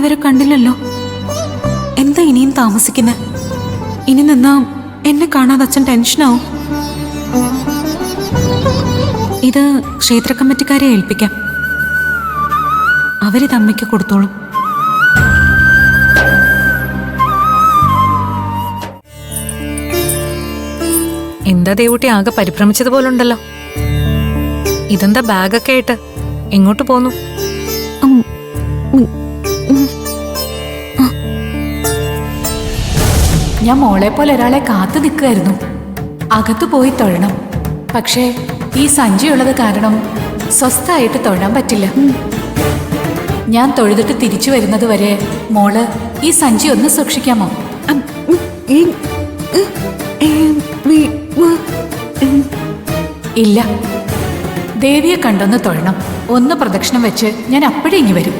ഇതുവരെ കണ്ടില്ലല്ലോ. എന്താ ഇനിയും താമസിക്കുന്നെ? ഇനി നിന്നാ എന്നെ കാണാതെ അച്ഛൻ ടെൻഷനാവും. ഇത് ക്ഷേത്ര കമ്മിറ്റിക്കാരെ ഏൽപ്പിക്കാം. അവരിത് അമ്മയ്ക്ക് കൊടുത്തോളും. എന്താ ദേവൂട്ടി ആകെ പരിഭ്രമിച്ചതുപോലുണ്ടല്ലോ. ഇതെന്താ ബാഗൊക്കെ ആയിട്ട് എങ്ങോട്ട് പോന്നു? ഞാൻ മോളെ പോലെ ഒരാളെ കാത്തു നിൽക്കുമായിരുന്നു. അകത്തു പോയി തൊഴണം. പക്ഷേ ഈ സഞ്ചിയുള്ളത് കാരണം സ്വസ്ഥായിട്ട് തൊഴാൻ പറ്റില്ല. ഞാൻ തൊഴുതിട്ട് തിരിച്ചു വരുന്നത് വരെ മോള് ഈ സഞ്ചി ഒന്ന് സൂക്ഷിക്കാമോ? ഇല്ല, ദേവിയെ കണ്ടൊന്ന് തൊഴണം. ഒന്ന് പ്രദക്ഷിണം വെച്ച് ഞാൻ അപ്പോഴേ ഇങ്ങി വരും.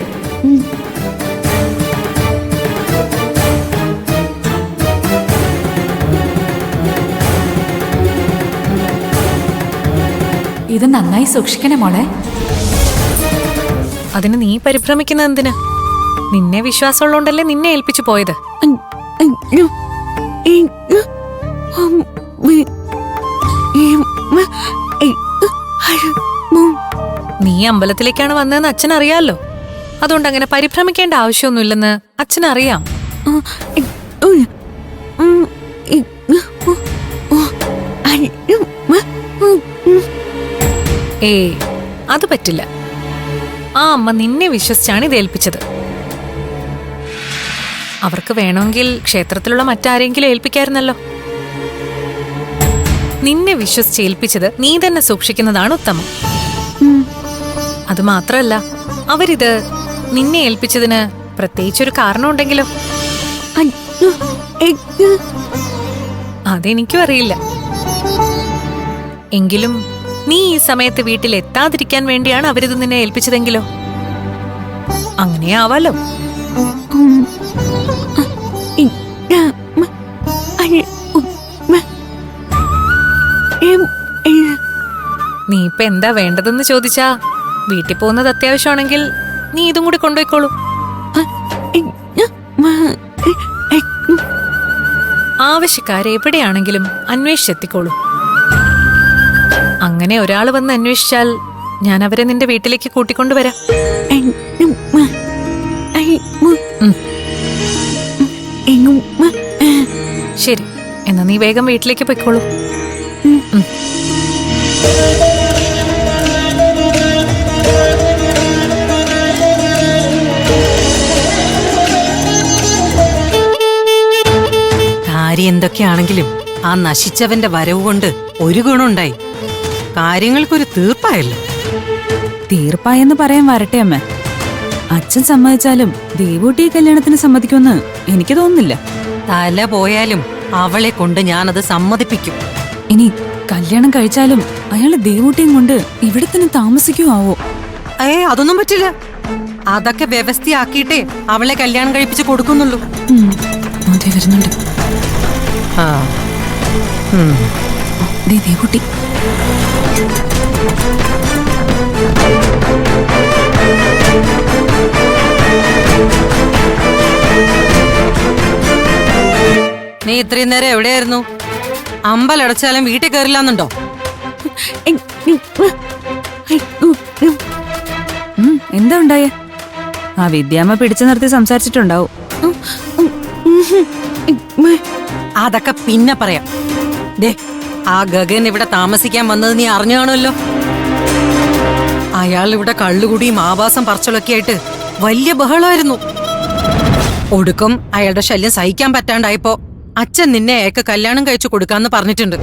ഇത് നന്നായി സൂക്ഷിക്കണേ മോളെ. അതിന് നീ പരിഭ്രമിക്കുന്ന എന്തിനാ? നിന്നെ വിശ്വാസമുള്ളോണ്ടല്ലേ നിന്നെ ഏൽപ്പിച്ചു പോയത്. നീ അമ്പലത്തിലേക്കാണ് വന്നതെന്ന് അച്ഛനറിയാലോ. അതുകൊണ്ട് അങ്ങനെ പരിഭ്രമിക്കേണ്ട ആവശ്യമൊന്നുമില്ലെന്ന് അച്ഛനറിയാം. ഏയ്, അത് പറ്റില്ല. ആ അമ്മ നിന്നെ വിശ്വസിച്ചാണ് ഇത് ഏൽപ്പിച്ചത്. അവർക്ക് വേണമെങ്കിൽ ക്ഷേത്രത്തിലുള്ള മറ്റാരെങ്കിലും ഏൽപ്പിക്കായിരുന്നല്ലോ. നിന്നെ വിശ്വസിച്ച് ഏൽപ്പിച്ചത് നീ തന്നെ സൂക്ഷിക്കുന്നതാണ് ഉത്തമം. അതുമാത്രല്ല, അവരിത് നിന്നെ ഏൽപ്പിച്ചതിന് പ്രത്യേകിച്ചൊരു കാരണമുണ്ടെങ്കിലോ? അതെനിക്കും അറിയില്ല. എങ്കിലും നീ ഈ സമയത്ത് വീട്ടിൽ എത്താതിരിക്കാൻ വേണ്ടിയാണ് അവരിത് നിന്നെ ഏൽപ്പിച്ചതെങ്കിലോ? അങ്ങനെ ആവാലോ. നീ ഇപ്പൊ എന്താ വേണ്ടതെന്ന് ചോദിച്ചാ, വീട്ടിൽ പോകുന്നത് അത്യാവശ്യമാണെങ്കിൽ നീ ഇതും കൂടി കൊണ്ടുപോയിക്കോളൂ. ആവശ്യക്കാരെ എവിടെയാണെങ്കിലും അന്വേഷിച്ചെത്തിക്കോളൂ. അങ്ങനെ ഒരാൾ വന്ന് അന്വേഷിച്ചാൽ ഞാൻ അവരെ നിന്റെ വീട്ടിലേക്ക് കൂട്ടിക്കൊണ്ടുവരാം. ശരി, എന്നാ നീ വേഗം വീട്ടിലേക്ക് പോയിക്കോളൂ. കാര്യം എന്തൊക്കെയാണെങ്കിലും ആ നശിച്ചവന്റെ വരവ് കൊണ്ട് ഒരു ഗുണമുണ്ടായി. കാര്യങ്ങൾക്കൊരു തീർപ്പായല്ലോ. തീർപ്പായെന്ന് പറയാൻ വരട്ടെ അമ്മ. അച്ഛൻ സമ്മതിച്ചാലും ദേവൂട്ടി കല്യാണത്തിന് സമ്മതിക്കുമെന്ന് എനിക്ക് തോന്നുന്നില്ല. തല പോയാലും അവളെ കൊണ്ട് ഞാനത് സമ്മതിപ്പിക്കും. ഇനി കല്യാണം കഴിച്ചാലും അയാള് ദേവൂട്ടിയും കൊണ്ട് ഇവിടെ തന്നെ താമസിക്കുവോ? അതൊന്നും പറ്റില്ല. അതൊക്കെ വ്യവസ്ഥയാക്കിയിട്ടേ അവളെ കല്യാണം കഴിപ്പിച്ച് കൊടുക്കുന്നുള്ളൂ. അതെ, വരുന്നുണ്ട് ദേവൂട്ടി. നീ ഇത്രയും നേരം എവിടെയായിരുന്നു? അമ്പലടച്ചാലും വീട്ടിൽ കയറില്ലാന്നുണ്ടോ? എന്താ ഉണ്ടായേ? ആ വിദ്യാമ്മ പിടിച്ചു നിർത്തി സംസാരിച്ചിട്ടുണ്ടാവും. അതൊക്കെ പിന്നെ പറയാം. ദേ, ആ ഗഗൻ ഇവിടെ താമസിക്കാൻ വന്നത് നീ അറിഞ്ഞു കാണുമല്ലോ. അയാൾ ഇവിടെ കള്ളുകുടിയും ആവാസം പറച്ചലൊക്കെ ആയിട്ട് വലിയ ബഹളമായിരുന്നു. ഒടുക്കം അയാളുടെ ശല്യം സഹിക്കാൻ പറ്റാണ്ടായപ്പോ അച്ഛൻ നിന്നെ അയാൾക്ക് കല്യാണം കഴിച്ചു കൊടുക്കാന്ന് പറഞ്ഞിട്ടുണ്ട്.